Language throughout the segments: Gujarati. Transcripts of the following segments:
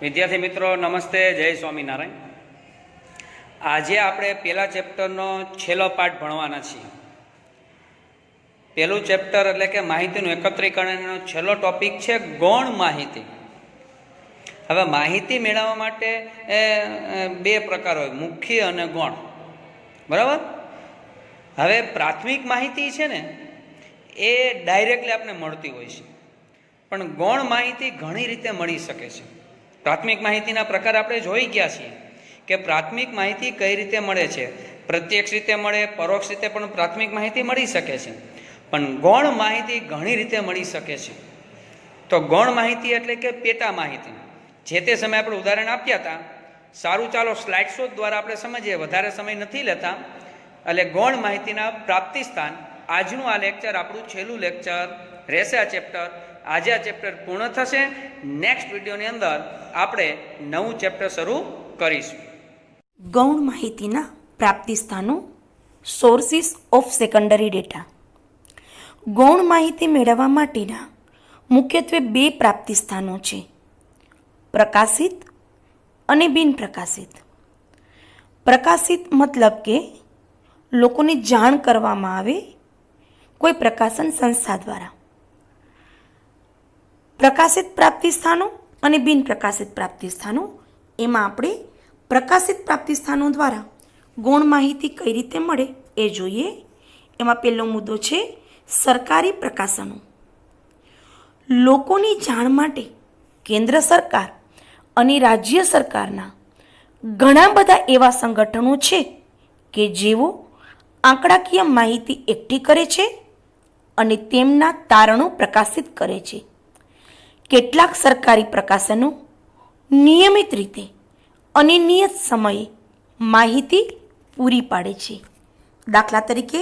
વિદ્યાર્થી મિત્રો નમસ્તે, જય સ્વામિનારાયણ। આજે આપણે પહેલા ચેપ્ટરનો છેલ્લો પાઠ ભણવાના છીએ। પહેલું ચેપ્ટર એટલે કે માહિતીનું એકત્રીકરણનો છેલ્લો ટોપિક છે ગૌણ માહિતી। હવે માહિતી મેળવવા માટે બે પ્રકાર હોય, મુખ્ય અને ગૌણ, બરાબર। હવે પ્રાથમિક માહિતી છે ને એ ડાયરેક્ટલી આપણે મળતી હોય છે, પણ ગૌણ માહિતી ઘણી રીતે મળી શકે છે। પ્રાથમિક માહિતીના પ્રકાર આપણે જોઈ ગયા છીએ કે પ્રાથમિક માહિતી કઈ રીતે મળે છે। પ્રત્યક્ષ રીતે મળે, પરોક્ષ રીતે પણ પ્રાથમિક માહિતી મળી શકે છે, પણ ગૌણ માહિતી ઘણી રીતે મળી શકે છે। તો ગૌણ માહિતી એટલે કે પેટા માહિતી, જે તે સમયે આપણે ઉદાહરણ આપ્યા હતા। સારું, ચાલો સ્લાઇડ શો દ્વારા આપણે સમજીએ, વધારે સમય નથી લેતા। એટલે ગૌણ માહિતીના પ્રાપ્તિ સ્થાન, આજનું આ લેક્ચર આપણું છેલ્લું લેક્ચર રહેશે આ ચેપ્ટર। આજે આ ચેપ્ટર પૂર્ણ થશે। નેક્સ્ટ વિડીયોની અંદર આપણે નવું ચેપ્ટર શરૂ કરીશું। ગૌણ માહિતીના પ્રાપ્તિ સ્થાનો, સોર્સિસ ઓફ સેકન્ડરી ડેટા। ગૌણ માહિતી મેળવવા માટેના મુખ્યત્વે બે પ્રાપ્તિ સ્થાનો છે, પ્રકાશિત અને બિનપ્રકાશિત। પ્રકાશિત મતલબ કે લોકોને જાણ કરવામાં આવે કોઈ પ્રકાશન સંસ્થા દ્વારા। પ્રકાશિત પ્રાપ્તિ સ્થાનો અને બિનપ્રકાશિત પ્રાપ્તિ સ્થાનો, એમાં આપણે પ્રકાશિત પ્રાપ્તિ સ્થાનો દ્વારા ગૌણ માહિતી કઈ રીતે મળે એ જોઈએ। એમાં પહેલો મુદ્દો છે સરકારી પ્રકાશનો। લોકોની જાણ માટે કેન્દ્ર સરકાર અને રાજ્ય સરકારના ઘણા બધા એવા સંગઠનો છે કે જેઓ આંકડાકીય માહિતી એકઠી કરે છે અને તેમના તારણો પ્રકાશિત કરે છે। કેટલાક સરકારી પ્રકાશનો નિયમિત રીતે અને નિયત સમયે માહિતી પૂરી પાડે છે। દાખલા તરીકે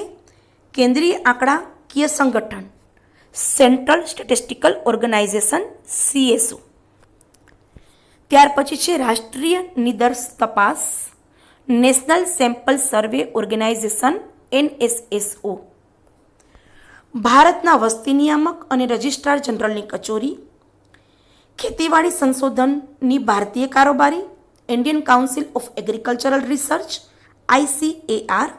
કેન્દ્રીય આંકડાકીય સંગઠન સેન્ટ્રલ સ્ટેટિસ્ટિકલ ઓર્ગેનાઇઝેશન CSO, ત્યાર પછી છે રાષ્ટ્રીય નિદર્શ તપાસ નેશનલ સેમ્પલ સર્વે ઓર્ગેનાઇઝેશન NSSO, ભારતના વસ્તી નિયામક અને રજિસ્ટ્રાર જનરલની કચેરી, ખેતીવાડી સંશોધનની ભારતીય કારોબારી Indian council of agricultural research ICAR,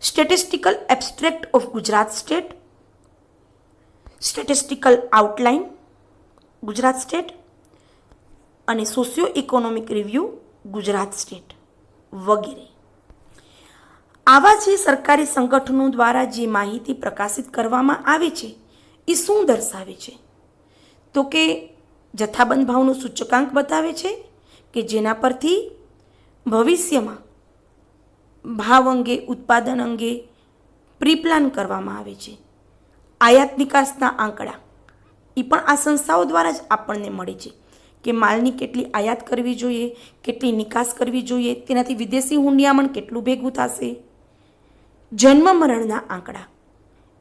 statistical abstract of Gujarat state, statistical outline Gujarat state અને socio economic review Gujarat state વગેરે। આવા જે સરકારી સંગઠનો દ્વારા જે માહિતી પ્રકાશિત કરવામાં આવે છે એ શું દર્શાવે છે? તો કે જથ્થાબંધ ભાવનું સૂચકાંક બતાવે છે કે જેના પરથી ભવિષ્યમાં ભાવ અંગે, ઉત્પાદન અંગે પ્રી-પ્લાન કરવામાં આવે છે। આયાત નિકાસના આંકડા એ પણ આ સંસ્થાઓ દ્વારા જ આપણને મળે છે કે માલની કેટલી આયાત કરવી જોઈએ, કેટલી નિકાસ કરવી જોઈએ, તેનાથી વિદેશી હુંડિયામણ કેટલું ભેગું થશે। જન્મ મરણના આંકડા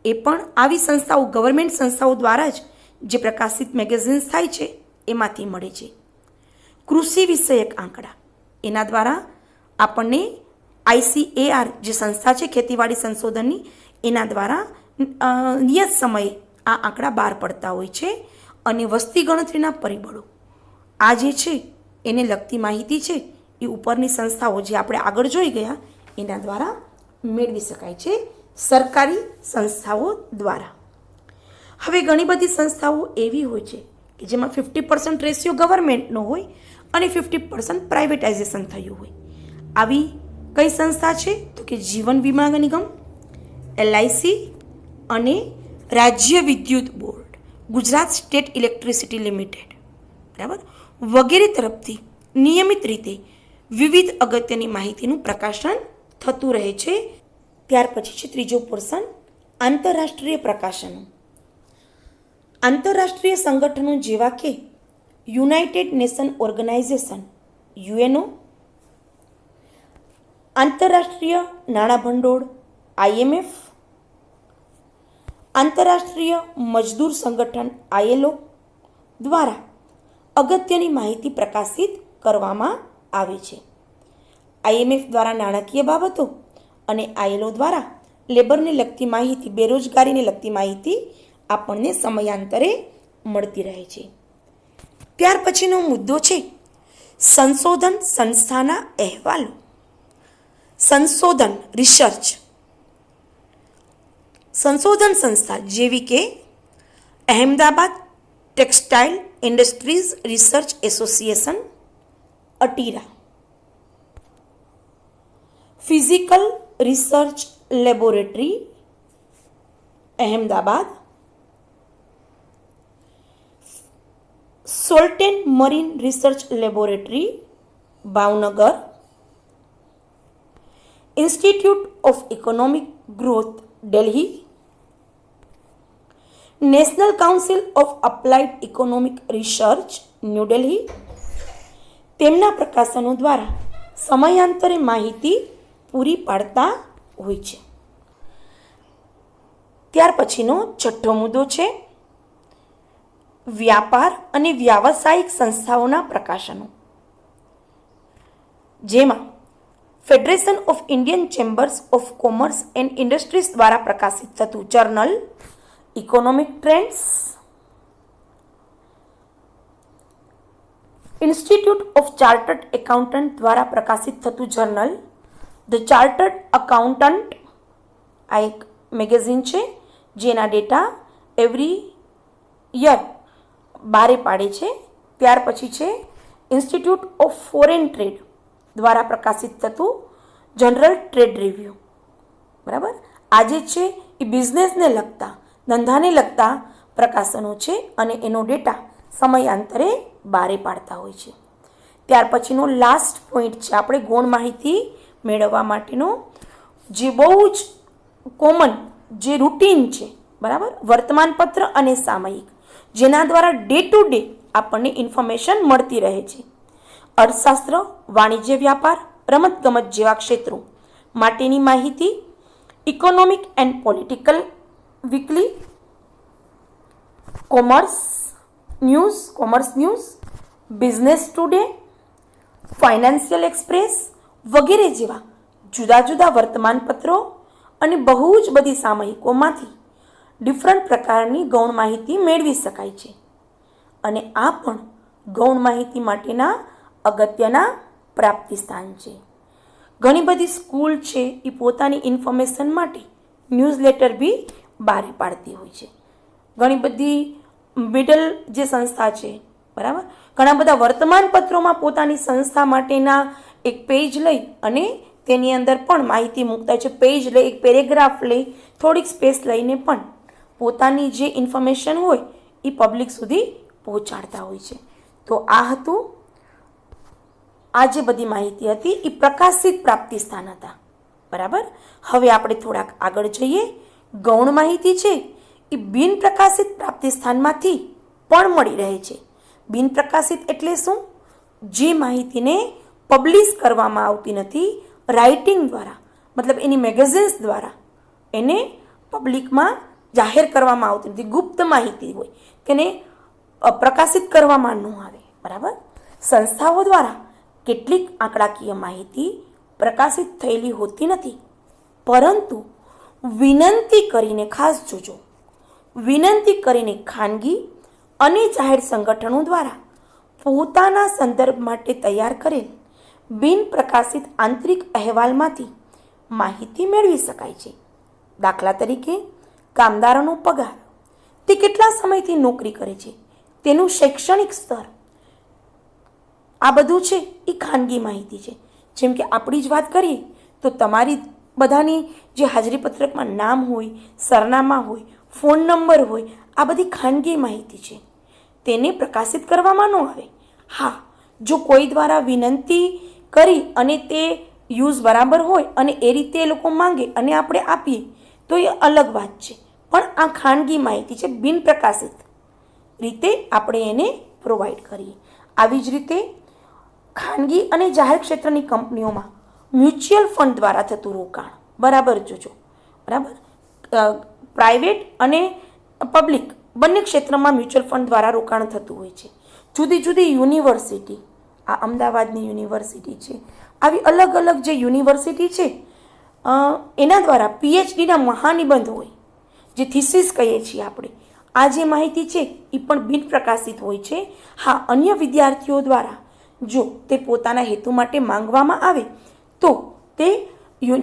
એ પણ આવી સંસ્થાઓ, ગવર્મેન્ટ સંસ્થાઓ દ્વારા જ જે પ્રકાશિત મેગેઝિન્સ થાય છે એમાંથી મળે છે। કૃષિ વિષયક આંકડા, એના દ્વારા આપણને ICAR જે સંસ્થા છે ખેતીવાડી સંશોધનની, એના દ્વારા નિયત સમયે આ આંકડા બહાર પડતા હોય છે। અને વસ્તી ગણતરીના પરિબળો, આ જે છે એને લગતી માહિતી છે એ ઉપરની સંસ્થાઓ જે આપણે આગળ જોઈ ગયા એના દ્વારા મેળવી શકાય છે, સરકારી સંસ્થાઓ દ્વારા। હવે ઘણી બધી સંસ્થાઓ એવી હોય છે કે જેમાં 50% રેશિયો ગવર્મેન્ટનો હોય અને 50% પ્રાઇવેટાઇઝેશન થયું હોય। આવી કઈ સંસ્થા છે? તો કે જીવન વીમા નિગમ, LIC અને રાજ્ય વિદ્યુત board, Gujarat state electricity limited, બરાબર, વગેરે તરફથી નિયમિત રીતે વિવિધ અગત્યની માહિતીનું પ્રકાશન થતું રહે છે। ત્યાર પછી છે ત્રીજો પોર્શન, આંતરરાષ્ટ્રીય પ્રકાશનો। આંતરરાષ્ટ્રીય સંગઠનો જેવા કે યુનાઇટેડ નેશન ઓર્ગેનાઇઝેશન UNO, આંતરરાષ્ટ્રીય નાણાં ભંડોળ IMF, આંતરરાષ્ટ્રીય મજદૂર સંગઠન ILO દ્વારા અગત્યની માહિતી પ્રકાશિત કરવામાં આવે છે। IMF દ્વારા નાણાકીય બાબતો અને ILO દ્વારા લેબરને લગતી માહિતી, બેરોજગારીને લગતી માહિતી આપણને સમયાંતરે મળતી રહે છે। ત્યાર પછીનો મુદ્દો છે સંશોધન સંસ્થાના અહેવાલો. સંશોધન રિસર્ચ સંશોધન સંસ્થા જેવી કે Ahmedabad textile industries research association ATIRA, physical research laboratory Ahmedabad, salt and marine research laboratory Bhavnagar, institute of economic growth Delhi, national council of applied economic research new Delhi. તેમના પ્રકાશનો દ્વારા સમયાંતરે માહિતી પૂરી પાડતા હોય છે. ત્યાર પછીનો છઠ્ઠો મુદ્દો છે વ્યાપાર અને વ્યાવસાયિક સંસ્થાઓના પ્રકાશનો, જેમાં federation of Indian chambers of commerce and industries દ્વારા પ્રકાશિત થતું journal economic trends, institute of chartered accountant દ્વારા પ્રકાશિત થતું જર્નલ ધ ચાર્ટર્ડ અકાઉન્ટન્ટ. આ એક મેગેઝિન છે જેના ડેટા એવરી યર બારે પાડે છે. ત્યાર પછી છે ઇન્સ્ટિટ્યૂટ ઓફ ફોરેન ટ્રેડ દ્વારા પ્રકાશિત થતું જનરલ ટ્રેડ રિવ્યૂ. બરાબર, આજે છે એ બિઝનેસને લગતા, ધંધાને લગતા પ્રકાશનો છે અને એનો ડેટા સમયાંતરે બારે પાડતા હોય છે. ત્યાર પછીનો લાસ્ટ પોઈન્ટ છે આપણે ગૌણ માહિતી મેળવવા માટેનો, જે બહુ જ કોમન, જે રૂટીન છે. બરાબર, વર્તમાનપત્ર અને સામયિક, જેના દ્વારા ડે ટુ ડે આપણને ઇન્ફોર્મેશન મળતી રહે છે. અર્થશાસ્ત્ર, વાણિજ્ય, વ્યાપાર, રમતગમત જેવા ક્ષેત્રો માટેની માહિતી, economic and political weekly, commerce news, business today, financial express વગેરે જેવા જુદા જુદા વર્તમાનપત્રો અને બહુ જ બધી સામયિકોમાંથી ડિફરન્ટ પ્રકારની ગૌણ માહિતી મેળવી શકાય છે. અને આ પણ ગૌણ માહિતી માટેના અગત્યના પ્રાપ્તિ સ્થાન છે. ઘણી બધી સ્કૂલ છે એ પોતાની ઇન્ફોર્મેશન માટે ન્યૂઝલેટર બી બહાર પાડતી હોય છે. ઘણી બધી મિડલ જે સંસ્થા છે, બરાબર, ઘણા બધા વર્તમાનપત્રોમાં પોતાની સંસ્થા માટેના એક પેજ લઈ અને તેની અંદર પણ માહિતી મૂકતા છે. પેજ લઈ, એક પેરેગ્રાફ લઈ, થોડીક સ્પેસ લઈને પણ પોતાની જે ઇન્ફોર્મેશન હોય એ પબ્લિક સુધી પહોંચાડતા હોય છે. તો આ હતું, આ જે બધી માહિતી હતી એ પ્રકાશિત પ્રાપ્તિ સ્થાન હતા. બરાબર, હવે આપણે થોડાક આગળ જઈએ. ગૌણ માહિતી છે એ બિન પ્રકાશિત પ્રાપ્તિ સ્થાનમાંથી પણ મળી રહે છે. બિન પ્રકાશિત એટલે શું? જે માહિતીને પબ્લિશ કરવામાં આવતી નથી રાઇટિંગ દ્વારા, મતલબ એની મેગેઝિન્સ દ્વારા એને પબ્લિકમાં જાહેર કરવામાં આવતી નથી, ગુપ્ત માહિતી હોય, તેને પ્રકાશિત કરવામાં ન આવે. બરાબર, સંસ્થાઓ દ્વારા કેટલીક આંકડાકીય માહિતી પ્રકાશિત થયેલી હોતી નથી, પરંતુ વિનંતી કરીને, ખાસ જોજો, વિનંતી કરીને ખાનગી અને જાહેર સંગઠનો દ્વારા પોતાના સંદર્ભ માટે તૈયાર કરેલ બિન પ્રકાશિત આંતરિક અહેવાલમાંથી માહિતી મેળવી શકાય છે. દાખલા તરીકે કામદારોનો પગાર, તે કેટલા સમયથી નોકરી કરે છે, તેનું શૈક્ષણિક સ્તર, આ બધું છે એ ખાનગી માહિતી છે. જેમ કે આપણી જ વાત કરીએ તો તમારી બધાની જે હાજરી પત્રકમાં નામ હોય, સરનામા હોય, ફોન નંબર હોય, આ બધી ખાનગી માહિતી છે, તેને પ્રકાશિત કરવામાં ન આવે. હા, જો કોઈ દ્વારા વિનંતી કરી અને તે યુઝ બરાબર હોય અને એ રીતે એ લોકો માંગે અને આપણે આપીએ તો એ અલગ વાત છે, પણ આ ખાનગી માહિતી છે, બિન પ્રકાશિત રીતે આપણે એને પ્રોવાઈડ કરીએ. આવી જ રીતે ખાનગી અને જાહેર ક્ષેત્રની કંપનીઓમાં મ્યુચ્યુઅલ ફંડ દ્વારા થતું રોકાણ, બરાબર જોજો. બરાબર, પ્રાઇવેટ અને પબ્લિક બંને ક્ષેત્રમાં મ્યુચ્યુઅલ ફંડ દ્વારા રોકાણ થતું હોય છે. જુદી જુદી યુનિવર્સિટી, આ અમદાવાદની યુનિવર્સિટી છે, આવી અલગ અલગ જે યુનિવર્સિટી છે એના દ્વારા પીએચડીના મહાનિબંધ હોય, જે થીસીસ કહીએ છીએ આપણે, આ જે માહિતી છે એ પણ બિન પ્રકાશિત હોય છે. હા, અન્ય વિદ્યાર્થીઓ દ્વારા જો તે પોતાના હેતુ માટે માંગવામાં આવે તો તે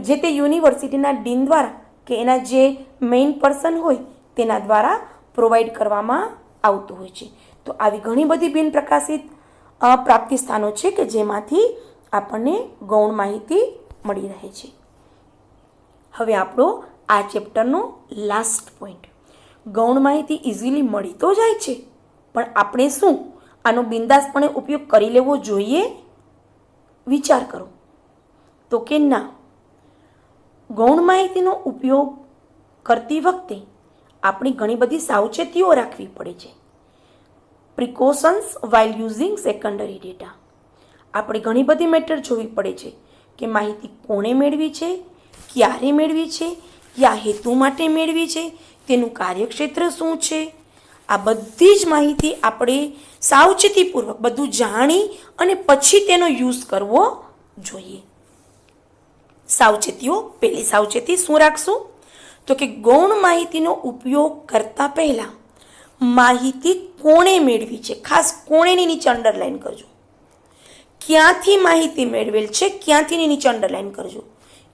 જે તે યુનિવર્સિટીના ડીન દ્વારા કે એના જે મેઇન પર્સન હોય તેના દ્વારા પ્રોવાઈડ કરવામાં આવતું હોય છે. તો આવી ઘણી બધી બિન પ્રકાશિત પ્રાપ્તિ સ્થાનો છે કે જેમાંથી આપણને ગૌણ માહિતી મળી રહે છે. હવે આપણો આ ચેપ્ટરનો લાસ્ટ પોઈન્ટ, ગૌણ માહિતી ઇઝીલી મળી તો જાય છે, પણ આપણે શું આનો બિંદાસપણે ઉપયોગ કરી લેવો જોઈએ? વિચાર કરો તો કે ના. ગૌણ માહિતીનો ઉપયોગ કરતી વખતે આપણે ઘણી બધી સાવચેતીઓ રાખવી પડે છે. Precautions while using secondary data. આપણે ઘણી બધી મેટર જોવી પડે છે કે માહિતી કોણે મેળવી છે, ક્યારે મેળવી છે, કયા હેતુ માટે મેળવી છે, તેનું કાર્યક્ષેત્ર શું છે. આ બધી જ માહિતી આપણે સાવચેતીપૂર્વક બધું જાણી અને પછી તેનો યુઝ કરવો જોઈએ. સાવચેતીઓ, પહેલી સાવચેતી શું રાખશું તો કે ગૌણ માહિતીનો ઉપયોગ કરતા પહેલા માહિતી કોણે મેળવી છે, ખાસ કોણેની નીચે અંડરલાઈન કરજો. ક્યાંથી માહિતી મેળવેલ છે, ક્યાંથી નીચે અંડરલાઈન કરજો,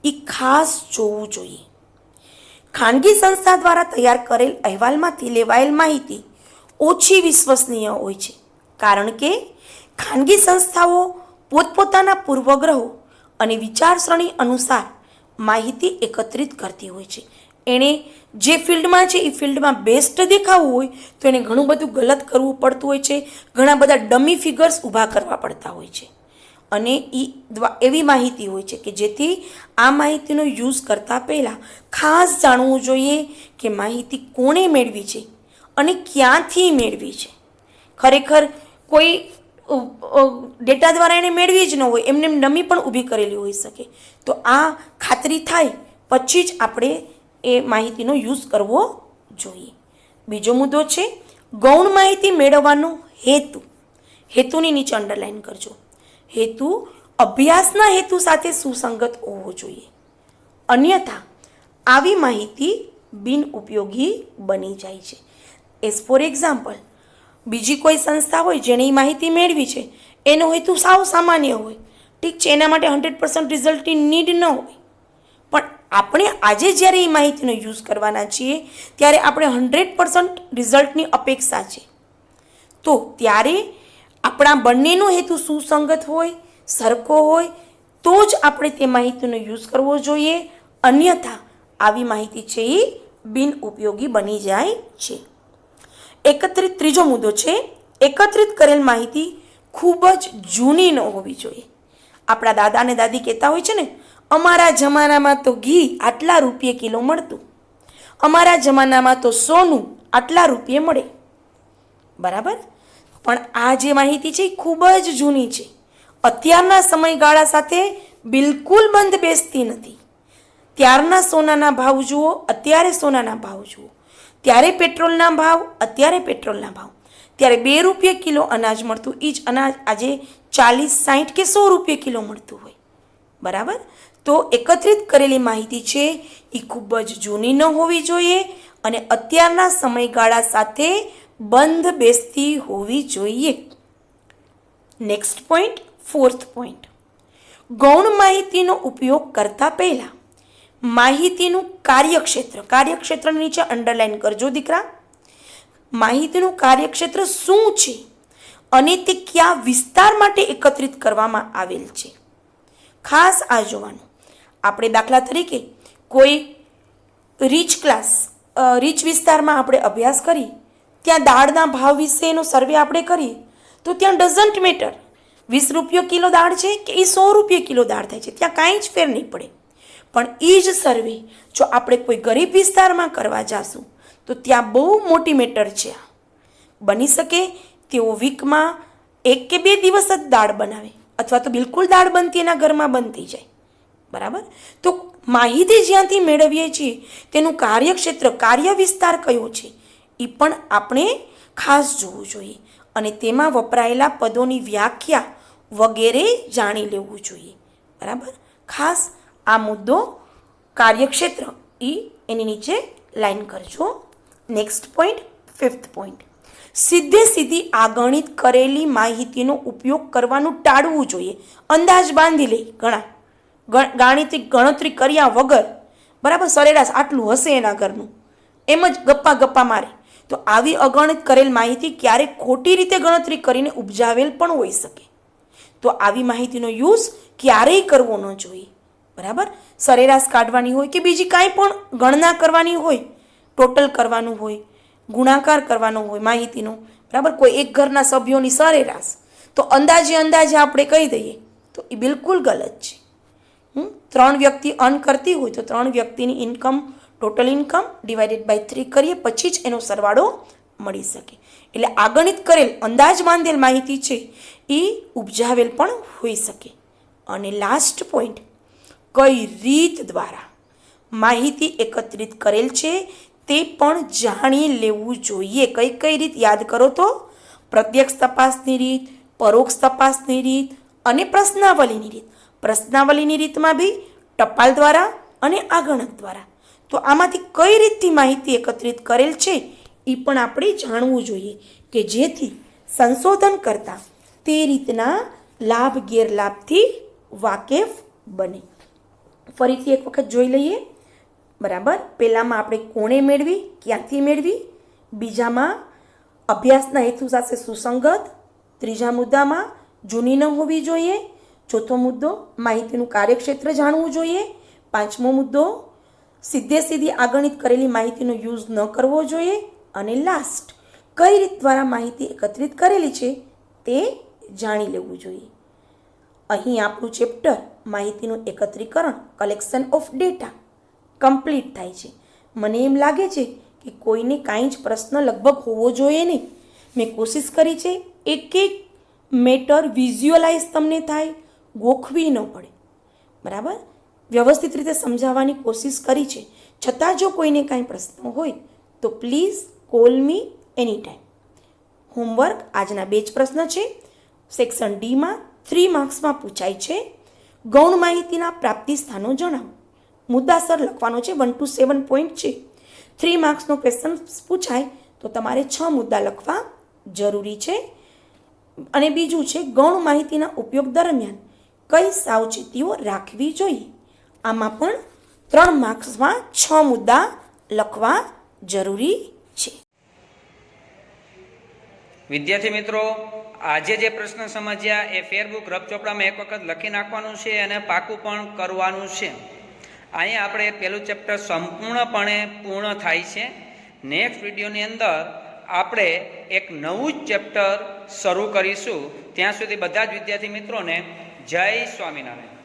એ ખાસ જોવું જોઈએ. ખાનગી સંસ્થા દ્વારા તૈયાર કરેલ અહેવાલમાંથી લેવાયેલ માહિતી ઓછી વિશ્વસનીય હોય છે, કારણ કે ખાનગી સંસ્થાઓ પોતપોતાના પૂર્વગ્રહો અને વિચારસરણી અનુસાર માહિતી એકત્રિત કરતી હોય છે. એણે જે ફિલ્ડમાં છે એ ફિલ્ડમાં બેસ્ટ દેખાવું હોય તો એને ઘણું બધું ગલત કરવું પડતું હોય છે, ઘણા બધા ડમી ફિગર્સ ઊભા કરવા પડતા હોય છે. અને એવી માહિતી હોય છે કે જેથી આ માહિતીનો યુઝ કરતાં પહેલાં ખાસ જાણવું જોઈએ કે માહિતી કોણે મેળવી છે અને ક્યાંથી મેળવી છે. ખરેખર કોઈ ડેટા દ્વારા એને મેળવી જ ન હોય, એમને ડમી પણ ઊભી કરેલી હોઈ શકે. તો આ ખાતરી થાય પછી જ આપણે એ માહિતીનો યુઝ કરવો જોઈએ. બીજો મુદ્દો છે ગૌણ માહિતી મેળવવાનો હેતુ. હેતુની નીચે અંડરલાઈન કરજો. હેતુ અભ્યાસના હેતુ સાથે સુસંગત હોવો જોઈએ, અન્યથા આવી માહિતી બિન ઉપયોગી બની જાય છે. એઝ ફોર એક્ઝામ્પલ, બીજી કોઈ સંસ્થા હોય જેણે માહિતી મેળવી છે, એનો હેતુ સાવ સામાન્ય હોય, ઠીક છે, એના માટે 100% રિઝલ્ટની નીડ ન હોય, પણ આપણે આજે જ્યારે એ માહિતીનો યુઝ કરવાના છીએ ત્યારે આપણે 100% રિઝલ્ટની અપેક્ષા છે. તો ત્યારે આપણા બંનેનો હેતુ સુસંગત હોય, સરખો હોય તો જ આપણે તે માહિતીનો યુઝ કરવો જોઈએ, અન્યથા આવી માહિતી છે એ બિન ઉપયોગી બની જાય છે. ત્રીજો મુદ્દો છે એકત્રિત કરેલ માહિતી ખૂબ જ જૂની ન હોવી જોઈએ. આપણા દાદા અને દાદી કહેતા હોય છે ને, અમારા જમાનામાં તો ઘી આટલા રૂપિયે કિલો મળતું, અમારા જમાનામાં તો સોનું આટલા રૂપિયે મળે. બરાબર, પણ આ જે માહિતી છે એ ખૂબ જ જૂની છે, અત્યારના સમયગાળા સાથે બિલકુલ બંધ બેસતી નથી. ત્યારના સોનાના ભાવ જુઓ, અત્યારે સોનાના ભાવ જુઓ, ત્યારે પેટ્રોલના ભાવ, અત્યારે પેટ્રોલના ભાવ, ત્યારે 2 રૂપિયે કિલો અનાજ મળતું, એ જ અનાજ આજે 40, 60 કે 100 રૂપિયે કિલો મળતું હોય. બરાબર, તો એકત્રિત કરેલી માહિતી છે એ ખૂબ જ જૂની ન હોવી જોઈએ અને અત્યારના સમયગાળા સાથે બંધ બેસતી હોવી જોઈએ. નેક્સ્ટ પોઈન્ટ, ફોર્થ પોઈન્ટ, ગૌણ માહિતીનો ઉપયોગ કરતા પહેલા માહિતીનું કાર્યક્ષેત્રની નીચે અંડરલાઈન કરજો દીકરા. માહિતીનું કાર્યક્ષેત્ર શું છે અને તે કયા વિસ્તાર માટે એકત્રિત કરવામાં આવેલ છે, ખાસ આ જોવાનું. આપણે દાખલા તરીકે કોઈ રીચ વિસ્તારમાં આપણે અભ્યાસ કરી, ત્યાં દાળના ભાવ વિશેનો સર્વે આપણે કરીએ તો ત્યાં ડઝન્ટ મેટર 20 રૂપિયો કિલો દાળ છે કે એ 100 રૂપિયા કિલો દાળ થાય છે, ત્યાં કાંઈ જ ફેર નહીં પડે. પણ એ જ સર્વે જો આપણે કોઈ ગરીબ વિસ્તારમાં કરવા જાશું તો ત્યાં બહુ મોટી મેટર છે. બની શકે તેઓ વીકમાં 1 કે 2 દિવસ જ દાળ બનાવે, અથવા તો બિલકુલ દાળ બનતી એના ઘરમાં બંધ થઈ જાય. બરાબર, તો માહિતી જ્યાંથી મેળવીએ છીએ તેનું કાર્યક્ષેત્ર, કાર્ય વિસ્તાર કયો છે એ પણ આપણે ખાસ જોવું જોઈએ અને તેમાં વપરાયેલા પદોની વ્યાખ્યા વગેરે જાણી લેવું જોઈએ. બરાબર, ખાસ આ મુદ્દો કાર્યક્ષેત્ર એની નીચે લાઈન કરજો. નેક્સ્ટ પોઈન્ટ, 5th પોઈન્ટ, સીધે સીધી આગણિત કરેલી માહિતીનો ઉપયોગ કરવાનું ટાળવું જોઈએ. અંદાજ બાંધી લે ગાણિતિક ગણતરી કર્યા વગર, બરાબર, સરેરાશ આટલું હશે એના ઘરનું, એમ જ ગપ્પા મારે. તો આવી અગણિત કરેલ માહિતી ક્યારેક ખોટી રીતે ગણતરી કરીને ઉપજાવેલ પણ હોઈ શકે. તો આવી માહિતીનો યુઝ ક્યારેય કરવો ન જોઈએ. બરાબર, સરેરાશ કાઢવાની હોય કે બીજી કાંઈ પણ ગણના કરવાની હોય, ટોટલ કરવાનું હોય, ગુણાકાર કરવાનો હોય માહિતીનો, બરાબર, કોઈ એક ઘરના સભ્યોની સરેરાશ, તો અંદાજે આપણે કહી દઈએ તો એ બિલકુલ ગલત છે. 3 વ્યક્તિ અર્ન કરતી હોય તો 3 વ્યક્તિની income, total income divided by 3 કરીએ પછી જ એનો સરવાળો મળી શકે. એટલે આગણિત કરેલ અંદાજ બાંધેલ માહિતી છે એ ઉપજાવેલ પણ હોઈ શકે. અને લાસ્ટ પોઈન્ટ, કઈ રીત દ્વારા માહિતી એકત્રિત કરેલ છે તે પણ જાણી લેવું જોઈએ. કઈ રીત યાદ કરો તો, પ્રત્યક્ષ તપાસની રીત, પરોક્ષ તપાસની રીત અને પ્રશ્નાવલીની રીત. પ્રશ્નાવલીની રીતમાં બી ટપાલ દ્વારા અને આગણક દ્વારા. તો આમાંથી કઈ રીતથી માહિતી એકત્રિત કરેલ છે એ પણ આપણે જાણવું જોઈએ કે જેથી સંશોધન કરતા તે રીતના લાભ ગેરલાભથી વાકેફ બને. ફરીથી એક વખત જોઈ લઈએ. બરાબર, પહેલામાં આપણે કોણે મેળવી, ક્યાંથી મેળવી, બીજામાં અભ્યાસના હેતુ સાથે સુસંગત, ત્રીજા મુદ્દામાં જૂની ન હોવી જોઈએ, ચોથો મુદ્દો માહિતીનું કાર્યક્ષેત્ર જાણવું જોઈએ, પાંચમો મુદ્દો સીધે સીધી આગણિત કરેલી માહિતીનો યુઝ ન કરવો જોઈએ, અને લાસ્ટ કઈ રીત દ્વારા માહિતી એકત્રિત કરેલી છે તે જાણી લેવું જોઈએ. અહીં આપણું ચેપ્ટર માહિતીનું એકત્રીકરણ, કલેક્શન ઓફ ડેટા કમ્પ્લીટ થાય છે. મને એમ લાગે છે કે કોઈને કાંઈ જ પ્રશ્ન લગભગ હોવો જોઈએ નહીં. મેં કોશિશ કરી છે એક મેટર વિઝ્યુઅલાઇઝ તમને થાય, ગોખવી ન પડે. બરાબર, વ્યવસ્થિત રીતે સમજાવવાની કોશિશ કરી છે. છતાં જો કોઈને કાંઈ પ્રશ્ન હોય તો please call me any time. Homework આજના 2 જ પ્રશ્ન છે. સેક્શન ડીમાં 3 માર્ક્સમાં પૂછાય છે. ગૌણ માહિતીના પ્રાપ્તિ સ્થાનો જણાવો. મુદ્દાસર લખવાનો છે. 1 to 7 પોઈન્ટ છે. 3 માર્ક્સનો ક્વેશ્ચન પૂછાય તો તમારે 6 મુદ્દા લખવા જરૂરી છે. અને બીજું છે ગૌણ માહિતીના ઉપયોગ દરમિયાન કઈ સાવચેતીઓ રાખવી જોઈએ. આમાં પણ 3 માર્ક્સમાં 6 મુદ્દા લખવા જરૂરી છે. વિદ્યાર્થી મિત્રો, આજે જે પ્રશ્ન સમજ્યા એ ફેરબુક રફ ચોપડામાં એક વખત લખી નાખવાનું છે અને પાકું પણ કરવાનું છે. અહીંયા આપણે પહેલું ચેપ્ટર સંપૂર્ણપણે પૂર્ણ થાય છે. નેક્સ્ટ વિડીયોની અંદર આપણે એક નવું જ ચેપ્ટર શરૂ કરીશું. ત્યાં સુધી બધા જ વિદ્યાર્થી મિત્રોને જય સ્વામિનારાયણ.